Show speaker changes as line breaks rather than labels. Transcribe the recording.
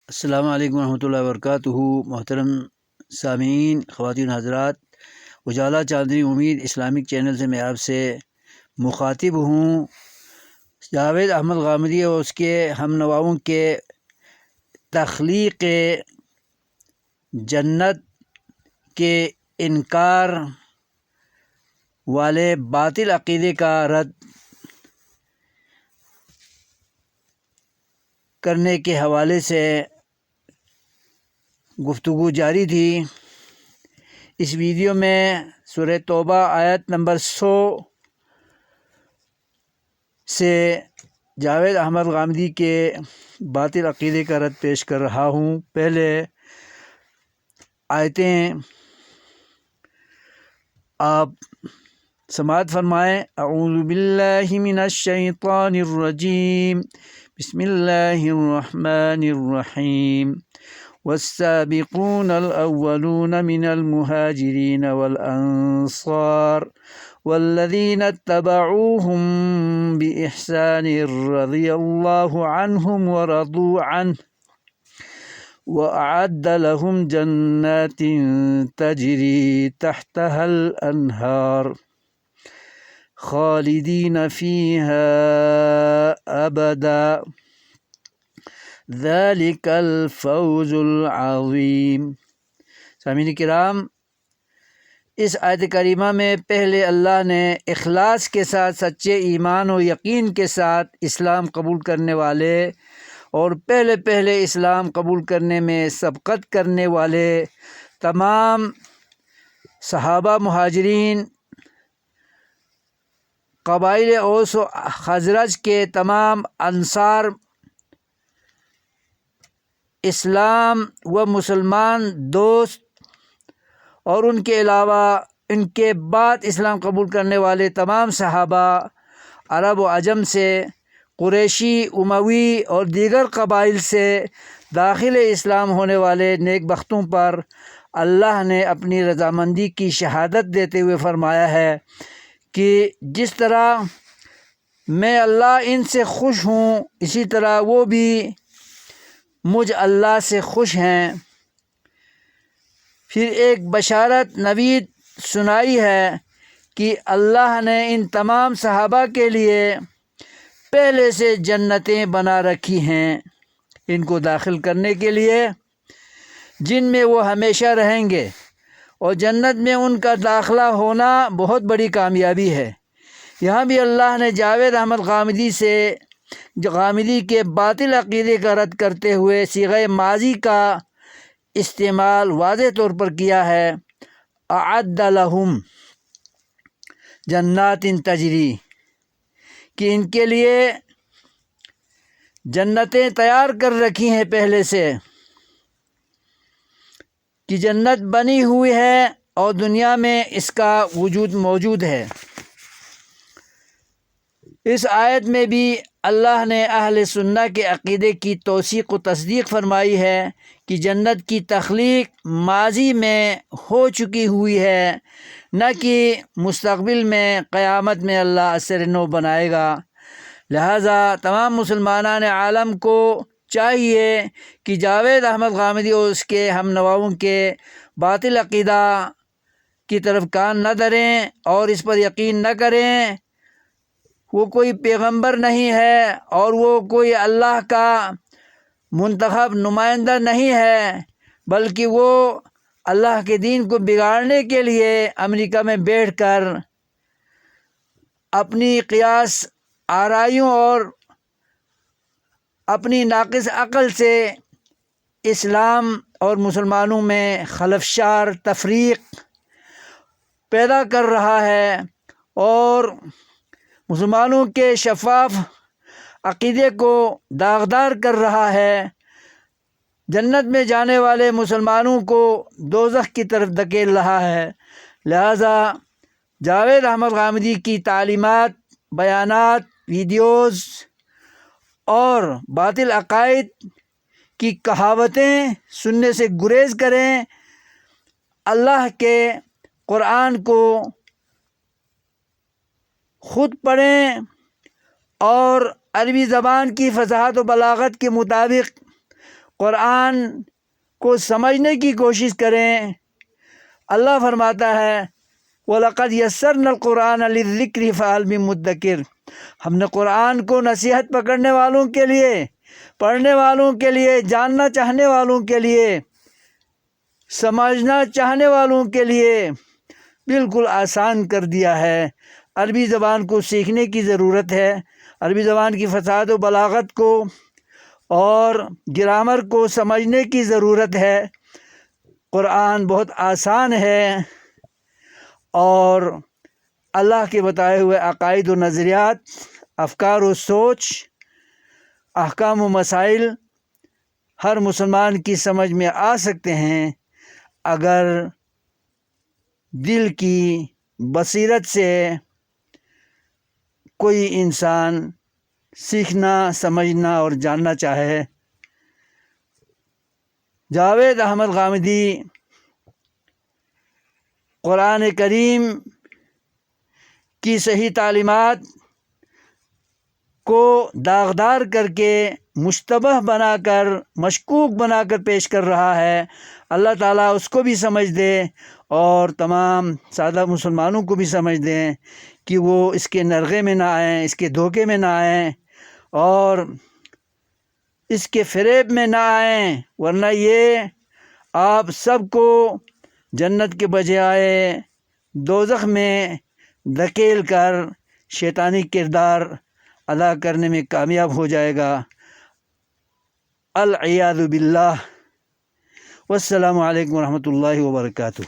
السلام علیکم ورحمۃ اللہ وبرکاتہ۔ محترم سامعین، خواتین حضرات، اجالا چاندنی امید اسلامک چینل سے میں آپ سے مخاطب ہوں۔ جاوید احمد غامدی اور اس کے ہم نواؤں کے تخلیق جنت کے انکار والے باطل عقیدے کا رد کرنے کے حوالے سے گفتگو جاری تھی۔ اس ویڈیو میں سورہ توبہ آیت نمبر 100 سے جاوید احمد غامدی کے باطل عقیدے کا رد پیش کر رہا ہوں۔ پہلے آیتیں آپ سماعت فرمائیں۔ اعوذ باللہ من الشیطان الرجیم، بسم اللہ الرحمن الرحیم۔ والسابقون الأولون من المهاجرين والأنصار والذين اتبعوهم بإحسان رضي الله عنهم ورضوا عنه وأعد لهم جنات تجري تحتها الأنهار خالدين فيها أبدا ذلك الفوز العظیم۔ سامعین کرام، اس آیت کریمہ میں پہلے اللہ نے اخلاص کے ساتھ، سچے ایمان و یقین کے ساتھ اسلام قبول کرنے والے اور پہلے اسلام قبول کرنے میں سبقت کرنے والے تمام صحابہ، مہاجرین، قبائل اوس و خزرج کے تمام انصار، اسلام و مسلمان دوست، اور ان کے علاوہ ان کے بعد اسلام قبول کرنے والے تمام صحابہ، عرب و عجم سے، قریشی، اموی اور دیگر قبائل سے داخل اسلام ہونے والے نیک بختوں پر اللہ نے اپنی رضامندی کی شہادت دیتے ہوئے فرمایا ہے کہ جس طرح میں اللہ ان سے خوش ہوں، اسی طرح وہ بھی مجھ اللہ سے خوش ہیں۔ پھر ایک بشارت نوید سنائی ہے کہ اللہ نے ان تمام صحابہ کے لیے پہلے سے جنتیں بنا رکھی ہیں ان کو داخل کرنے کے لیے، جن میں وہ ہمیشہ رہیں گے، اور جنت میں ان کا داخلہ ہونا بہت بڑی کامیابی ہے۔ یہاں بھی اللہ نے جاوید احمد غامدی کے باطل عقیدے کا رد کرتے ہوئے صیغہ ماضی کا استعمال واضح طور پر کیا ہے۔ اعد لہم جنات تجری، کہ ان کے لیے جنتیں تیار کر رکھی ہیں پہلے سے، کہ جنت بنی ہوئی ہے اور دنیا میں اس کا وجود موجود ہے۔ اس آیت میں بھی اللہ نے اہل سنہ کے عقیدے کی توثیق و تصدیق فرمائی ہے کہ جنت کی تخلیق ماضی میں ہو چکی ہوئی ہے، نہ کہ مستقبل میں قیامت میں اللہ اثر نو بنائے گا۔ لہٰذا تمام مسلمانان عالم کو چاہیے کہ جاوید احمد غامدی اور اس کے ہم نواؤں کے باطل عقیدہ کی طرف کان نہ دھریں اور اس پر یقین نہ کریں۔ وہ کوئی پیغمبر نہیں ہے اور وہ کوئی اللہ کا منتخب نمائندہ نہیں ہے، بلکہ وہ اللہ کے دین کو بگاڑنے کے لیے امریکہ میں بیٹھ کر اپنی قیاس آرائیوں اور اپنی ناقص عقل سے اسلام اور مسلمانوں میں خلفشار تفریق پیدا کر رہا ہے اور مسلمانوں کے شفاف عقیدے کو داغدار کر رہا ہے۔ جنت میں جانے والے مسلمانوں کو دوزخ کی طرف دھکیل رہا ہے۔ لہٰذا جاوید احمد غامدی کی تعلیمات، بیانات، ویڈیوز اور باطل عقائد کی کہاوتیں سننے سے گریز کریں۔ اللہ کے قرآن کو خود پڑھیں اور عربی زبان کی فصاحت و بلاغت کے مطابق قرآن کو سمجھنے کی کوشش کریں۔ اللہ فرماتا ہے وَلَقَدْ يَسَّرْنَا الْقُرْآنَ لِلذِّكْرِ فَهَلْ مِن مُدَّكِرٍ، ہم نے قرآن کو نصیحت پکڑنے والوں کے لیے، پڑھنے والوں کے لیے، جاننا چاہنے والوں کے لیے، سمجھنا چاہنے والوں کے لیے بالکل آسان کر دیا ہے۔ عربی زبان کو سیکھنے کی ضرورت ہے، عربی زبان کی فصاحت و بلاغت کو اور گرامر کو سمجھنے کی ضرورت ہے۔ قرآن بہت آسان ہے اور اللہ کے بتائے ہوئے عقائد و نظریات، افکار و سوچ، احکام و مسائل ہر مسلمان کی سمجھ میں آ سکتے ہیں اگر دل کی بصیرت سے کوئی انسان سیکھنا، سمجھنا اور جاننا چاہے۔ جاوید احمد غامدی قرآن کریم کی صحیح تعلیمات کو داغدار کر کے، مشتبہ بنا کر، مشکوک بنا کر پیش کر رہا ہے۔ اللہ تعالیٰ اس کو بھی سمجھ دے اور تمام سادہ مسلمانوں کو بھی سمجھ دیں کہ وہ اس کے نرغے میں نہ آئیں، اس کے دھوکے میں نہ آئیں اور اس کے فریب میں نہ آئیں، ورنہ یہ آپ سب کو جنت کے بجائے دوزخ میں دھکیل کر شیطانی کردار ادا کرنے میں کامیاب ہو جائے گا۔ العیاذ باللہ۔ والسلام علیکم ورحمۃ اللہ وبرکاتہ۔